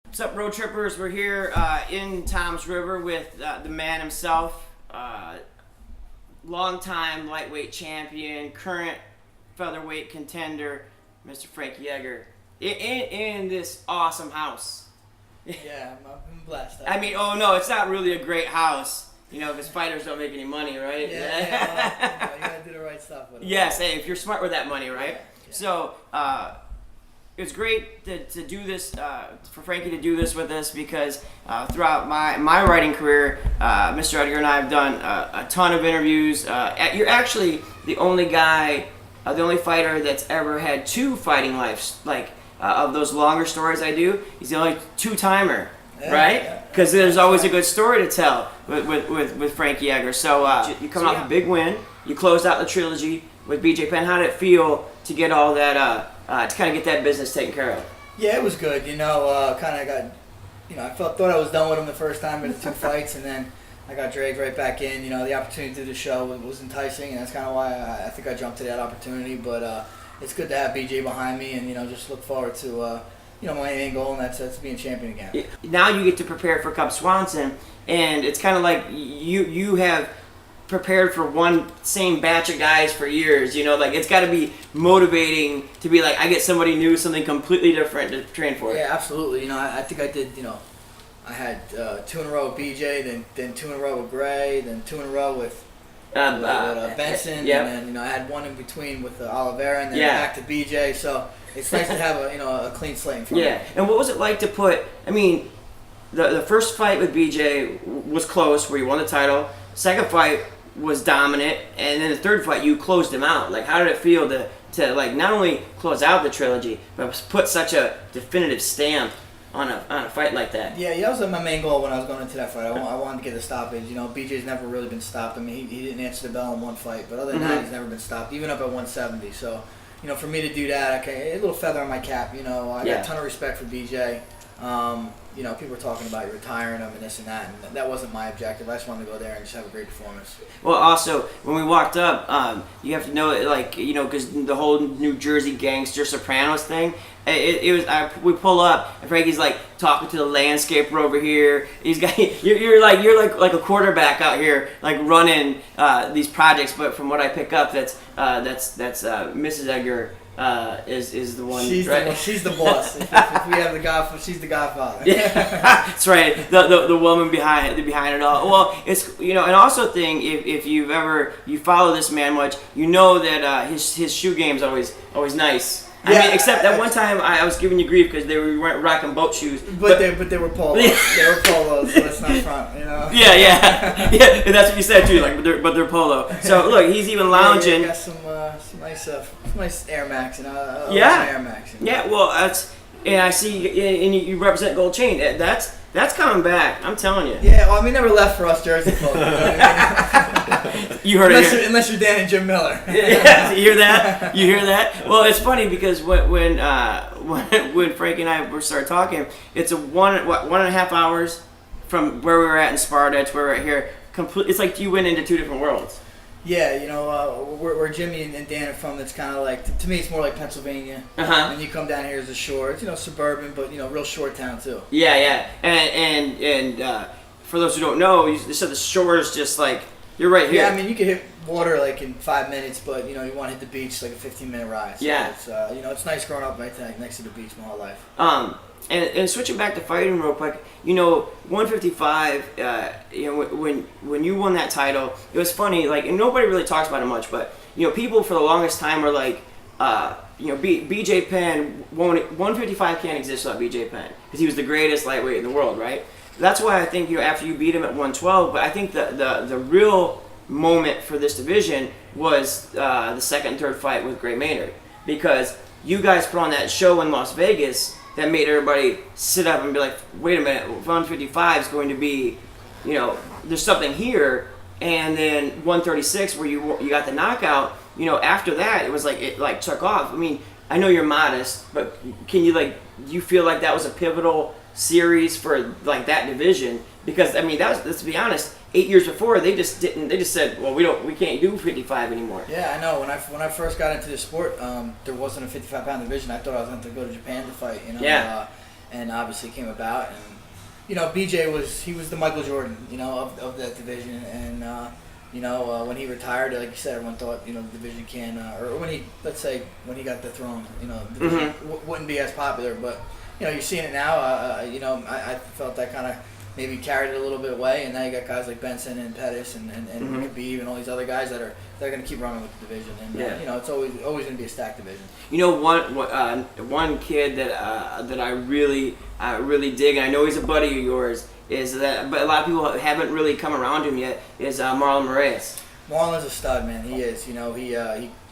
What's up, road trippers? We're here in Tom's River with the man himself, longtime lightweight champion, current featherweight contender, Mr. Frankie Edgar, in this awesome house. Yeah, I'm blessed. I mean, oh no, it's not really a great house, you know, because fighters don't make any money, right? Yeah, you gotta do the right stuff with it. Yes, hey, if you're smart with that money, right? Yeah. So, it's great to do this, for Frankie to do this with us because throughout my writing career, Mr. Edgar and I have done a ton of interviews. You're actually the only guy, the only fighter that's ever had two fighting lives, like of those longer stories I do. He's the only two-timer, right? Because there's always a good story to tell with Frankie Edgar. So you come off a big win. You closed out the trilogy with BJ Penn. How did it feel to get all that? To kind of get that business taken care of? Yeah, it was good. Kind of got, I thought I was done with him the first time in the two fights, and then I got dragged right back in. The opportunity to do the show was enticing, and that's kind of why I think I jumped to that opportunity. But it's good to have BJ behind me, and just look forward to my main goal, and that's being champion again. Now you get to prepare for Cub Swanson, and it's kind of like you have prepared for one same batch of guys for years, like it's got to be motivating to be like, I get somebody new, something completely different to train for. Yeah, absolutely. I think I did, I had 2 in a row with BJ, then 2 in a row with Gray, then 2 in a row with Benson, yep. And then I had one in between with Oliveira, and then back to BJ. So it's nice to have a clean slate in front of me. And what was it like to put? I mean, the first fight with BJ was close, where you won the title. Second fight was dominant, and then the third fight you closed him out. Like, how did it feel to like not only close out the trilogy, but put such a definitive stamp on a fight like that? Yeah, that was my main goal when I was going into that fight. I wanted to get the stoppage. BJ's never really been stopped. I mean, he didn't answer the bell in one fight, but other than that, he's never been stopped, even up at 170. So, for me to do that, okay, a little feather on my cap. I got a ton of respect for BJ. People were talking about you retiring him and this and that, and that wasn't my objective. I just wanted to go there and just have a great performance. Well, also, when we walked up, you have to know, because the whole New Jersey gangster Sopranos thing, we pull up, and Frankie's like talking to the landscaper over here. He's got you're like a quarterback out here, like running these projects. But from what I pick up, that's Mrs. Edgar. Is the one, right? She's the boss. if we have the godfather, she's the godfather. Yeah, that's right. The woman behind it all. Well, it's and also if you follow this man much, that his shoe game's always nice. I mean, except that one time I was giving you grief because they were rocking boat shoes. But they were polos. They were polos, so it's not front, Yeah, and that's what you said too. Like, but they're polo. So look, he's even lounging. Yeah, got some nice Air Max, Air Max. Yeah, well, and I see, and you represent Gold Chain. That's coming back. I'm telling you. Yeah, well, I mean, never left for us Jersey folks. You heard it. Unless you're Dan and Jim Miller. Yeah, you hear that? You hear that? Well, it's funny because when Frankie and I started talking, it's 1.5 hours from where we were at in Sparta to where we're at here. It's like you went into two different worlds. Yeah, where Jimmy and Dan are from, it's kind of like, to me, it's more like Pennsylvania. And you come down here as a shore. It's, suburban, but, real short town, too. Yeah. And for those who don't know, you said the shore is just like, you're right here. Yeah, I mean, you can hit water, like, in 5 minutes, but, you want to hit the beach, like a 15-minute ride. So it's, it's nice growing up right next to the beach my whole life. And switching back to fighting real quick, 155. When you won that title, it was funny. Like, and nobody really talks about it much, but people for the longest time were like, BJ Penn, 155 can't exist without BJ Penn because he was the greatest lightweight in the world, right? That's why I think after you beat him at 112, but I think the real moment for this division was the second and third fight with Gray Maynard, because you guys put on that show in Las Vegas that made everybody sit up and be like, wait a minute, 155 is going to be, there's something here. And then 136 where you got the knockout, after that it was like it took off. I mean, I know you're modest, but can you do you feel like that was a pivotal series for like that division? Because I mean, that was, let's be honest, 8 years before they just said, well, we can't do 55 anymore. Yeah, I know. When I first got into the sport, there wasn't a 55-pound division. I thought I was going to go to Japan to fight. and obviously came about. And BJ was the Michael Jordan, of that division. And when he retired, like you said, everyone thought the division or when he got the throne, the division wouldn't be as popular. But you're seeing it now. I felt that kind of maybe carried it a little bit away, and now you got guys like Benson and Pettis and Khabib and all these other guys that are going to keep running with the division. And it's always going to be a stacked division. One kid that I really dig, and I know he's a buddy of yours, but a lot of people haven't really come around him yet, is Marlon Moraes. Marlon's a stud, man. He is. He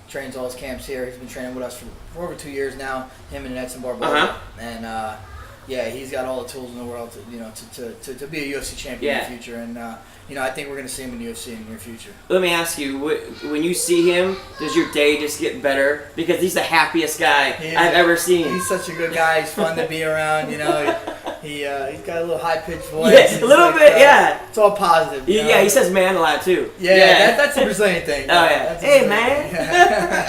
trains all his camps here. He's been training with us for over 2 years now. Him and Edson Barboza, and he's got all the tools in the world to be a UFC champion in the future. And I think we're going to see him in the UFC in the near future. Let me ask you, when you see him, does your day just get better? Because he's the happiest guy I've ever seen. He's such a good guy. He's fun to be around. He's got a little high pitched voice. Yeah, a little bit. It's all positive. Yeah, he says "man" a lot too. That's a Brazilian thing. Oh yeah. Hey man,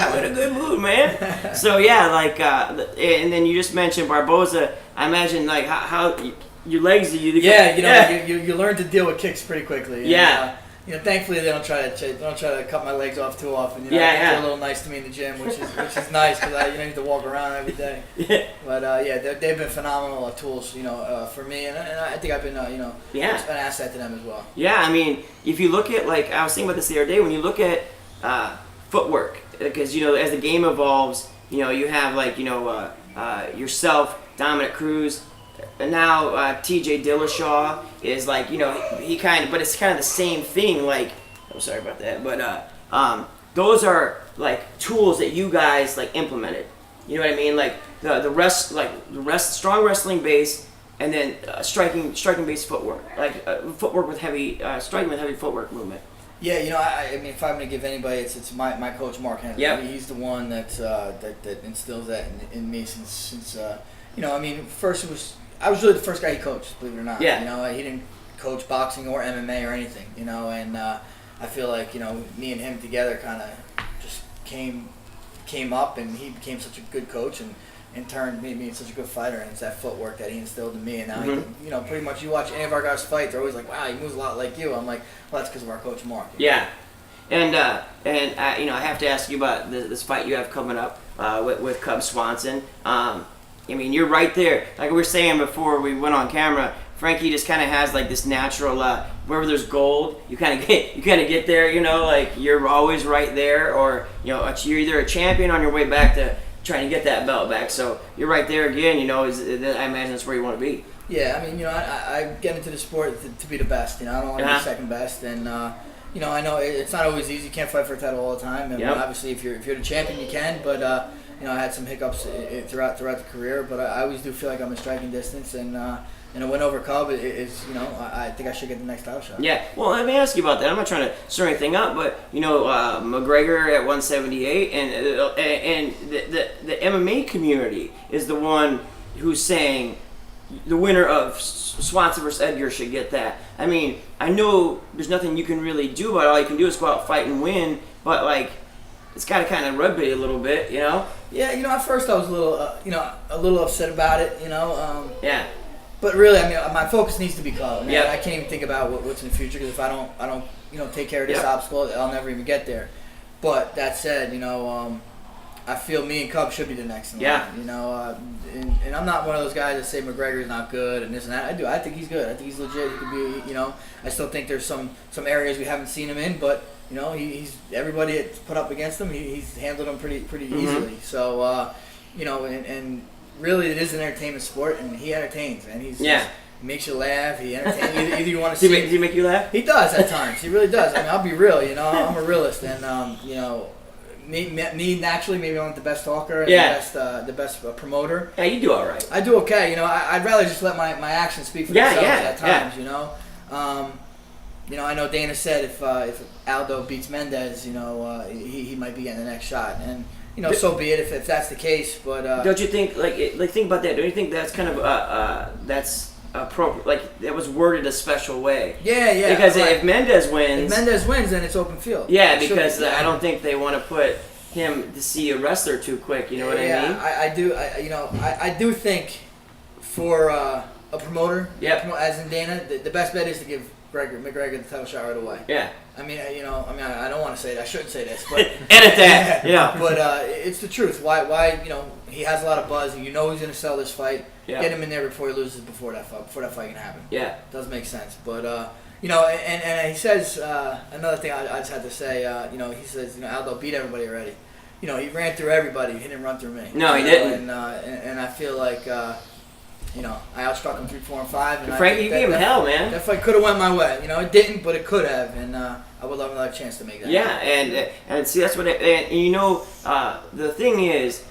I'm in a good mood, man. So and then you just mentioned Barboza. I imagine how your legs you learn to deal with kicks pretty quickly. And, thankfully they don't try to cut my legs off too often. They're a little nice to me in the gym, which is nice because I need to walk around every day. But they've been phenomenal tools, for me, and I think I've been an asset to them as well. Yeah, I mean, if you look at I was thinking about this the other day, when you look at footwork, because as the game evolves, you have yourself, Dominic Cruz. And now T.J. Dillashaw is he kind of, but it's kind of the same thing. I'm sorry about that, but those are tools that you guys implemented. You know what I mean? Strong wrestling base, and then striking base footwork, footwork with heavy striking with heavy footwork movement. Yeah, I mean, if I'm going to give anybody, it's my coach Mark Henry. Yep. I mean, he's the one that instills that in me since first I was really the first guy he coached, believe it or not. Yeah. He didn't coach boxing or MMA or anything, and I feel like, me and him together kind of just came up, and he became such a good coach and turned me such a good fighter, and it's that footwork that he instilled in me. And now, he, pretty much you watch any of our guys fight, they're always like, wow, he moves a lot like you. I'm like, well, that's because of our coach Mark. Yeah. And I have to ask you about this fight you have coming up with Cub Swanson. I mean, you're right there. Like we were saying before we went on camera, Frankie just kind of has this natural. Wherever there's gold, you kind of get there. You're always right there, or you're either a champion on your way back to trying to get that belt back. So you're right there again. I imagine that's where you want to be. Yeah, I mean, I get into the sport to be the best. I don't want to be second best, and I know it's not always easy. You can't fight for a title all the time, and obviously, if you're the champion, you can, but. I had some hiccups throughout the career, but I always do feel like I'm in striking distance, and a win over Cub is, I think I should get the next title shot. Yeah, well, let me ask you about that. I'm not trying to stir anything up, but McGregor at 178, and the MMA community is the one who's saying the winner of Swanson versus Edgar should get that. I mean, I know there's nothing you can really do about it. All you can do is go out, fight, and win, but it's got to kind of rub it a little bit, Yeah, at first I was a little upset about it, Yeah. But really, I mean, my focus needs to be Cub. Yeah. I can't even think about what's in the future, because if I don't take care of this obstacle, I'll never even get there. But that said, I feel me and Cub should be the next in line. And I'm not one of those guys that say McGregor's not good and this and that. I do. I think he's good. I think he's legit. He could be. I still think there's some areas we haven't seen him in, but. He's everybody that's put up against him. He's handled them pretty easily. So, and really, it is an entertainment sport, and he entertains, and he makes you laugh. He entertains. Either you want to see. Does he make you laugh? He does at times. He really does. I mean, I'll be real. I'm a realist, and me naturally, maybe I'm not the best talker and the best promoter. Yeah, you do all right. I do okay. I'd rather just let my actions speak for themselves at times. I know Dana said if Aldo beats Mendez, he might be getting the next shot, and so be it if that's the case. But don't you think think about that? Don't you think that's kind of that's appropriate? That was worded a special way. Yeah. Because if Mendez wins, then it's open field. Yeah, because I don't think they want to put him to see a wrestler too quick. You know what I mean? I do. I do think. for a promoter, Yep. as in Dana, the best bet is to give McGregor the title shot right away. Yeah. I mean, I don't want to say it. I shouldn't say this, but edit that. Yeah. But it's the truth. Why? He has a lot of buzz, and he's going to sell this fight. Yeah. Get him in there before he loses, before that fight can happen. Yeah. Does make sense, but and he says another thing I just had to say. He says, Aldo beat everybody already. He ran through everybody. He didn't run through me. No, he didn't. And I feel like. I outstruck him 3, 4, and 5. And Frankie, you gave him hell, man. That fight could have went my way. It didn't, but it could have, and I would love another chance to make that. Yeah, and see, that's what. The thing is,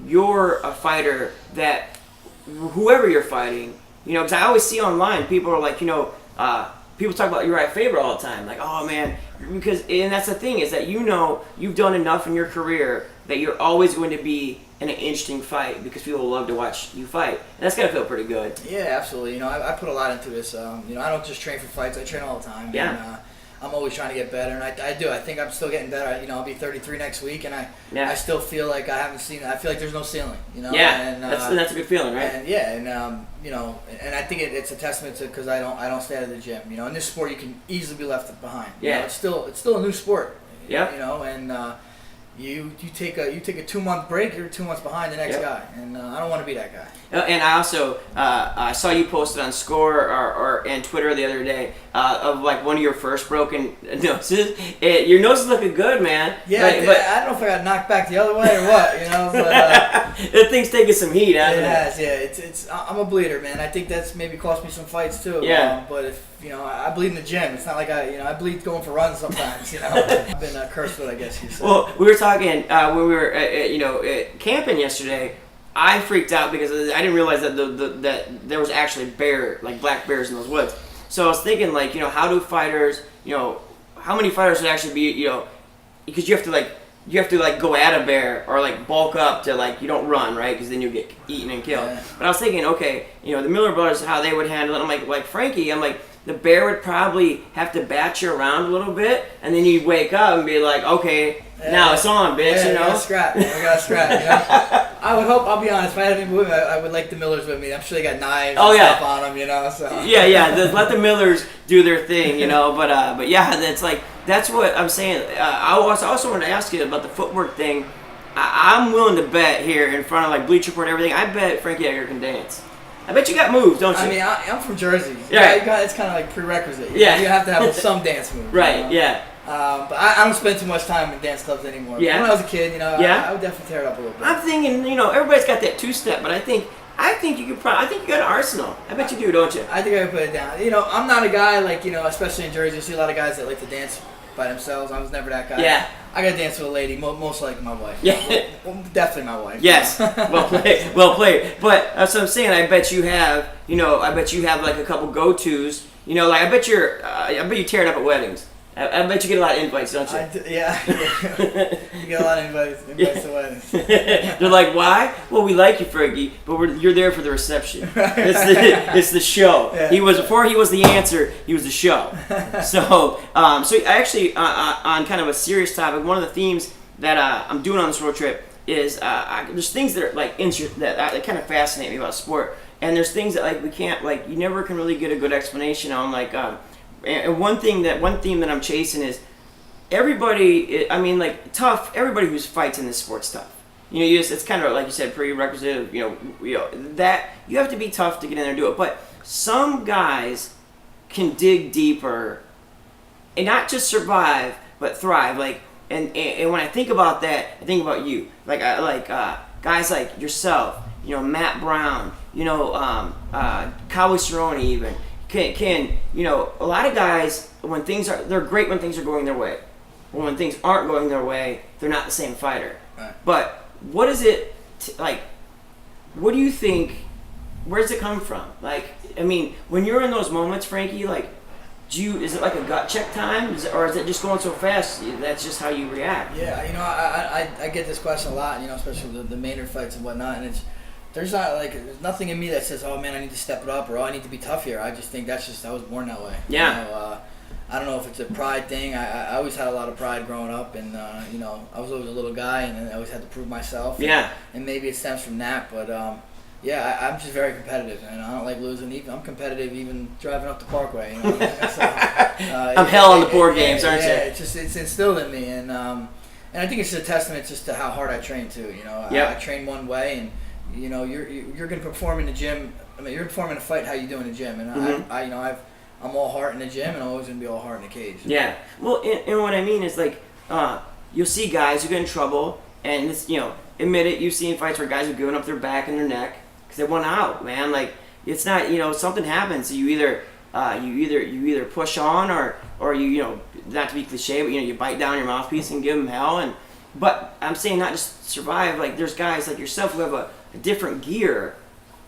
you're a fighter that whoever you're fighting, because I always see online people are like, people talk about Uriah Faber all the time, like, oh man, and that's the thing is that you've done enough in your career that you're always going to be in an interesting fight because people love to watch you fight, and that's gotta feel pretty good. Yeah, absolutely. I put a lot into this. I don't just train for fights; I train all the time. Yeah. And, I'm always trying to get better, and I do. I think I'm still getting better. I'll be 33 next week, and I still feel like I haven't seen. I feel like there's no ceiling. Yeah, and, that's a good feeling, right? And and I think it's a testament to because I don't stay out of the gym. In this sport you can easily be left behind. Yeah, it's still a new sport. Yeah, and you take a 2-month break, you're 2 months behind the next guy, and I don't want to be that guy. And I also I saw you posted on Score or and Twitter the other day of like one of your first broken noses. Your nose is looking good, man. Yeah, but I don't know if I got knocked back the other way or what, But that thing's taking some heat, hasn't it? It has, yeah. It's I'm a bleeder, man. I think that's maybe cost me some fights too. Yeah. But if I bleed in the gym. It's not like I bleed going for runs sometimes. I've been cursed with, I guess you said. Well, we were talking when we were camping yesterday. I freaked out because I didn't realize that that there was actually black bears in those woods. So I was thinking, how do fighters, how many fighters would actually be, because you have to go at a bear or bulk up to you don't run, right? Because then you get eaten and killed. Yeah. But I was thinking, okay, the Miller brothers, how they would handle it. I'm like Frankie, the bear would probably have to bat you around a little bit, and then you'd wake up and be like, okay, now it's on, bitch, We got to scrap. I would hope, I'll be honest, if I had any movie, I would like the Millers with me. I'm sure they got knives and stuff on them, so. Yeah, let the Millers do their thing, but yeah, that's what I'm saying. I also want to ask you about the footwork thing. I'm willing to bet here in front of Bleacher Report and everything, I bet Frankie Edgar can dance. I bet you got moves, don't you? I mean, I'm from Jersey. Yeah. It's kind of prerequisite. Yeah. You have to have some dance moves. Right, yeah. But I don't spend too much time in dance clubs anymore. Yeah. When I was a kid, I would definitely tear it up a little bit. I'm thinking, everybody's got that two-step, but I think you could probably, I think you got an arsenal. I bet you do, don't you? I think I could put it down. I'm not a guy especially in Jersey, you see a lot of guys that like to dance by themselves. I was never that guy. Yeah. I got to dance with a lady, most likely my wife. Yeah. Well, definitely my wife. Yes. Well played. But that's what I'm saying. I bet you have, a couple go-tos. I bet you tear it up at weddings. I bet you get a lot of invites, don't you? Yeah. You get a lot of invites to weddings. They're like, why? Well, we like you, Frankie, but you're there for the reception. It's the show. Yeah. Before he was the answer, he was the show. So actually, on kind of a serious topic, one of the themes that I'm doing on this road trip is there's things that are that kind of fascinate me about sport, and there's things that we can't you never can really get a good explanation on and one theme that I'm chasing is everybody. Tough. Everybody who fights in this sport's tough. It's kind of like you said, prerequisite of that you have to be tough to get in there and do it. But some guys can dig deeper and not just survive but thrive. And when I think about that, I think about you. Guys like yourself. Matt Brown. Cowboy Cerrone even. Can a lot of guys they're great when things are going their way. When things aren't going their way, they're not the same fighter. Right. But what is it what do you think? Where does it come from? When you're in those moments, Frankie, is it a gut check time, or is it just going so fast that's just how you react? Yeah, I get this question a lot, especially the Maynard fights and whatnot, and there's nothing in me that says, oh man, I need to step it up or I need to be tough here. I just think I was born that way. Yeah. I don't know if it's a pride thing. I always had a lot of pride growing up, and I was always a little guy, and I always had to prove myself. Yeah. And maybe it stems from that, but I'm just very competitive, and I don't like losing. I'm competitive even driving up the Parkway. You know? So, I'm hell on the board games, aren't you? Yeah, it's instilled in me, and I think it's just a testament just to how hard I train too. You know, I train one way, and you know, you're going to perform in the gym. I mean, you're performing a fight how you do in the gym, and I'm all heart in the gym, and I'm always going to be all heart in the cage. Yeah. Well, and what I mean is like, you'll see guys who get in trouble, and it's, you know, admit it. You've seen fights where guys have given up their back and their neck because they want out, man. Like, it's not, you know, something happens. So you either push on or you know, not to be cliche, but you know, you bite down your mouthpiece and give them hell. But I'm saying not just survive. Like, there's guys like yourself who have a different gear,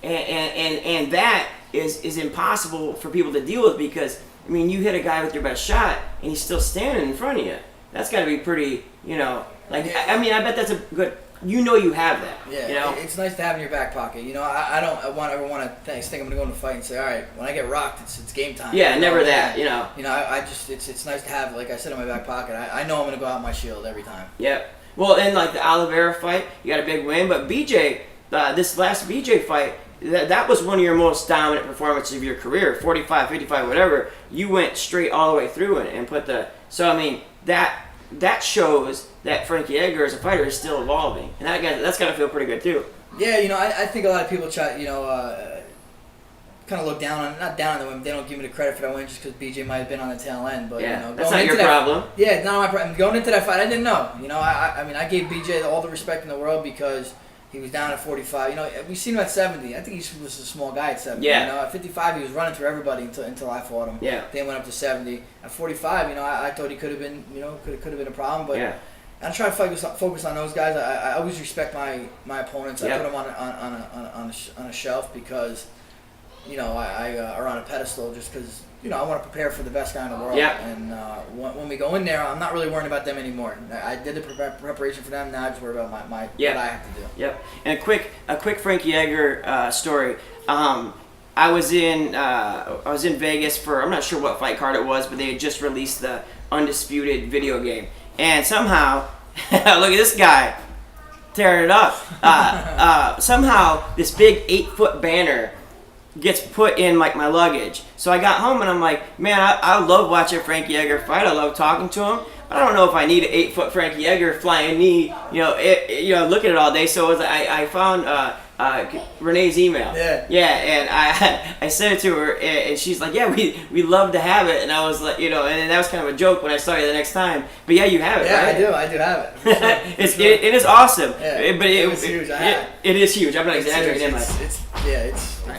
and that is impossible for people to deal with because I mean, you hit a guy with your best shot and he's still standing in front of you. That's got to be pretty, you know. Like, I mean, I bet that's a good. You know, you have that. Yeah, you know? It's nice to have in your back pocket. You know, I don't ever want to think I'm going to go in a fight and say, all right, when I get rocked, it's game time. Yeah, never that. You know. You know, I just it's nice to have, like I said, in my back pocket. I know I'm going to go out my shield every time. Yeah. Well, in like the Oliveira fight, you got a big win, but BJ, this last BJ fight, that was one of your most dominant performances of your career, 45, 55, whatever. You went straight all the way through it and put the. So I mean that shows that Frankie Edgar as a fighter is still evolving, and that's got to feel pretty good too. Yeah, you know, I think a lot of people try, you know, kind of look down on, not down on them. They don't give me the credit for that win just because BJ might have been on the tail end. But yeah, you know, that's not your problem. Yeah, not my problem. Going into that fight, I didn't know. You know, I mean, I gave BJ all the respect in the world because he was down at 45. You know, we've seen him at 70. I think he was a small guy at 70. Yeah. You know, at 55, he was running through everybody until I fought him. Yeah. Then went up to 70. At 45, you know, I thought he could have been, you know, could have been a problem. But yeah. I try to focus on those guys. I always respect my opponents. Yep. I put them on a shelf because, you know, I are on a pedestal just because, you know, I want to prepare for the best guy in the world. Yep. And when we go in there, I'm not really worrying about them anymore. I did the preparation for them. Now I just worry about my yep. what I have to do. Yep. And a quick Frankie Edgar story. I was in Vegas for, I'm not sure what fight card it was, but they had just released the Undisputed video game. And somehow, look at this guy tearing it up. Somehow, this big 8-foot banner gets put in like my luggage. So I got home and I'm like, man, I love watching Frankie Edgar fight. I love talking to him. But I don't know if I need an 8-foot Frankie Edgar flying knee. You know, looking at it all day. So it was, I found Renee's email. Yeah. And I sent it to her, and she's like, yeah, we love to have it. And I was like, you know, and that was kind of a joke when I saw you the next time. But yeah, you have it, yeah, right? I do have it. It is awesome. Yeah, but it was huge. It is huge. I'm not exaggerating. It's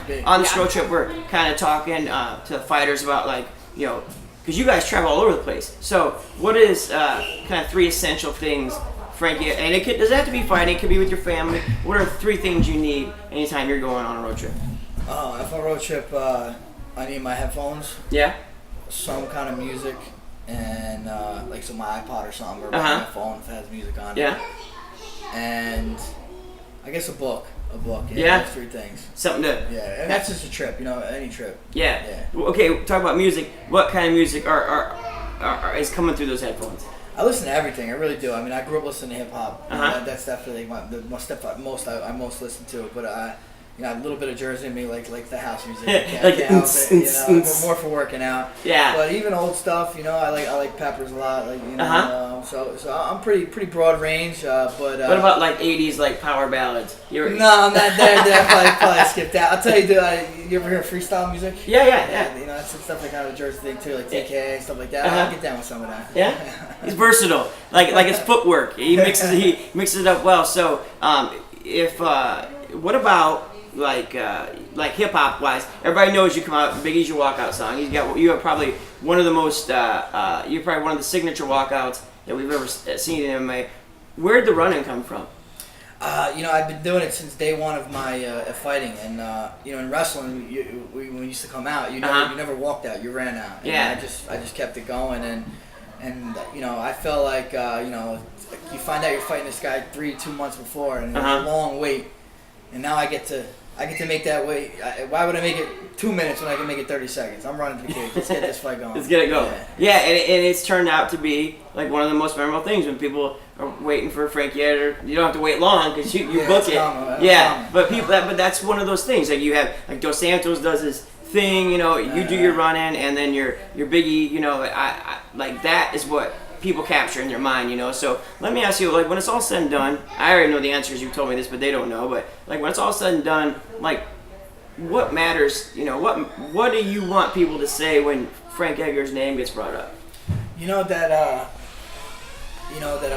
big. On this road trip, we're kind of talking to the fighters about, like, you know, because you guys travel all over the place. So what is kind of 3 essential things, Frankie, and does it have to be fighting, it could be with your family. What are 3 things you need anytime you're going on a road trip? If a road trip, I need my headphones. Yeah. Some kind of music, and like my iPod or something, or my phone if it has music on it. Yeah. And I guess a book. Yeah. Those 3 things. Something to. Yeah, and that's just a trip, you know, any trip. Yeah. Okay, talk about music. What kind of music is coming through those headphones? I listen to everything. I really do. I mean, I grew up listening to hip hop. That's definitely the stuff I most listen to. But you know, a little bit of Jersey in me, like the house music. Like more for working out. Yeah. But even old stuff, you know, I like Peppers a lot. Like, you know, so I'm pretty broad range. But what about like 80s like power ballads? No, I'm not there. I probably skipped that. I'll tell you, you ever hear freestyle music? Yeah. You know, that's stuff like kind of a Jersey thing too, like TK stuff like that. I'll get down with some of that. Yeah. He's versatile. Like his footwork. He mixes it up well. So what about like hip hop wise? Everybody knows you come out. Biggie's your walkout song. You have probably one of the most. You're probably one of the signature walkouts that we've ever seen in MMA. Where'd the running come from? You know, I've been doing it since day one of my fighting, and you know, in wrestling, when we used to come out, you never walked out, you ran out. And yeah. I just kept it going, and you know, I felt like you know, you find out you're fighting this guy 2 months before, and it's a long wait, and now I get to I get to make that way. Why would I make it 2 minutes when I can make it 30 seconds? I'm running to the cage. Let's get this fight going. Let's get it going. Yeah, and it's turned out to be like one of the most memorable things when people are waiting for Frankie Edgar. You don't have to wait long because you book it. But people, but that's one of those things. Like you have like Dos Santos does his thing. You know, you do your run in, and then your Biggie. You know, I like that is what people capture in their mind, you know. So let me ask you, like, when it's all said and done, I already know the answers. You told me this, but they don't know. But like, when it's all said and done, like, what matters? You know, what do you want people to say when Frank Edgar's name gets brought up? You know that I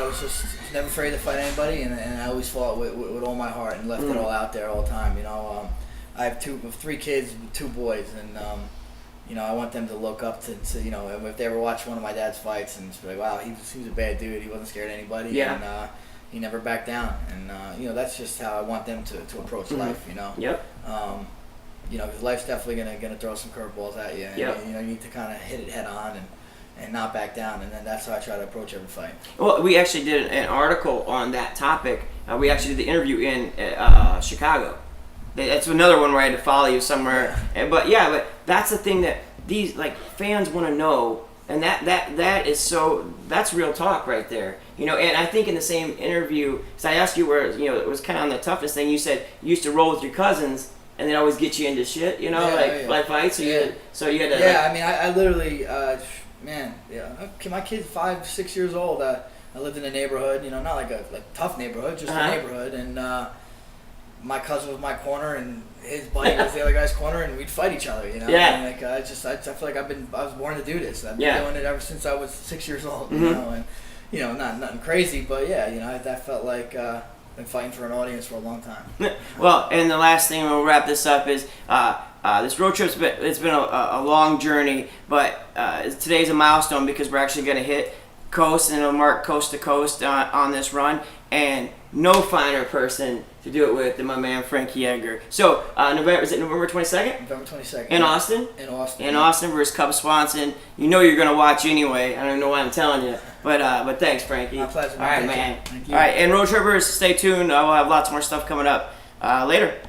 was just never afraid to fight anybody, and I always fought with all my heart and left it all out there all the time. You know, I have three kids, 2 boys, and you know, I want them to look up to you know, if they ever watch one of my dad's fights and be like, wow, he was a bad dude. He wasn't scared of anybody, and he never backed down. And you know, that's just how I want them to approach life. You know. Yep. You know, because life's definitely gonna throw some curveballs at you. And, you know, you need to kind of hit it head on and not back down. And then that's how I try to approach every fight. Well, we actually did an article on that topic. We actually did the interview in Chicago. That's another one where I had to follow you somewhere. Yeah. But that's the thing that these like fans want to know, and that is so, that's real talk right there. You know, and I think in the same interview, because I asked you where, you know, it was kind of on the toughest thing. You said you used to roll with your cousins, and they'd always get you into shit. You know, like fights. So you had to. Yeah, I mean, I literally, my kid's 5, 6 years old. I lived in a neighborhood, you know, not like a tough neighborhood, just a neighborhood, and my cousin was my corner, and his buddy was the other guy's corner, and we'd fight each other, you know. Yeah. And like I feel like I was born to do this. I've been doing it ever since I was 6 years old, you know, and you know, nothing crazy, but yeah, you know, that felt like been fighting for an audience for a long time. Well, and the last thing, we'll wrap this up, is this road trip's been a long journey, but today's a milestone because we're actually going to hit coast, and it'll mark coast to coast on this run, and no finer person to do it with than my man Frankie Edgar. So November 22nd? November 22nd. In Austin? In Austin. In Austin versus Cub Swanson. You know you're going to watch anyway. I don't even know why I'm telling you. But thanks, Frankie. My pleasure. All right, man. Thank you. All right, and road trippers, stay tuned. We'll have lots more stuff coming up later.